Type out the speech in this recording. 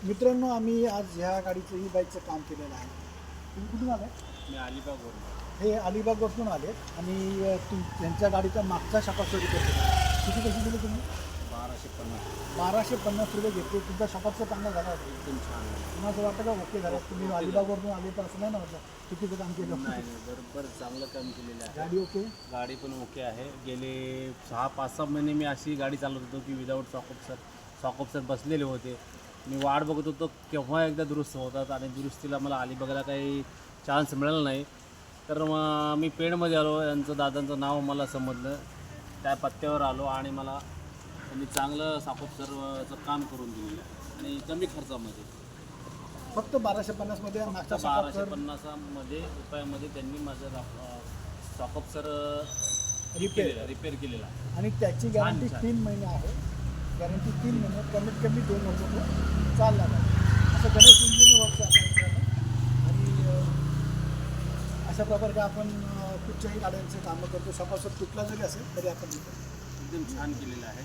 मित्रांनो, आम्ही आज ह्या गाडीचं ई बाईकचं काम केलेलं आहे. तुम्ही कुठून आले? मी अलिबागवरून. हे अलिबागवरून आले आणि त्यांच्या गाडीचा मागचा शॉकअप रिपेअर केला. किती पैसे दिले तुम्ही? 1250. 1250 रुपये घेतले. तुमचा शॉकअपचा चांगला झाला होता. एकदम छान आहे. तुम्हाला असं वाटतं का ओके झालं? तुम्ही अलिबागवरून आले तर असं नाही ना वाटलं चुकीचं काम केलं? नाही बरोबर चांगलं काम केलेलं आहे. गाडी ओके? गाडी पण ओके आहे. गेले 6-5 महिने मी अशी गाडी चालवत होतो की विदाऊट सॉकअप बसलेले होते. मी वाट बघत होतो केव्हा एकदा दुरुस्त होतात आणि दुरुस्तीला मला अलिबागला काही चान्स मिळाला नाही. तर मग मी पेणमध्ये आलो. यांचं दादांचं नाव मला समजलं. त्या पत्त्यावर आलो आणि मला त्यांनी चांगलं सॉकअपचं काम करून दिलेलं आहे आणि कमी खर्चामध्ये. फक्त 1250 मागचा शॉकअप 1250 रुपयामध्ये त्यांनी माझं सॉकअप रिपेअर केलेला आहे. आणि त्याची गॅरंटी छान. 3 महिने आहे. गॅरंटी 3 महिने, कमीत कमी 2 वर्ष तो चालला नाही. असं गणेश इंजिन वर्क आहे. आणि अशा प्रकारे आपण कुठच्याही गाड्यांचे कामं करतो. शॉकअप तुटला जरी असेल तरी आपण एकदम छान केलेलं आहे.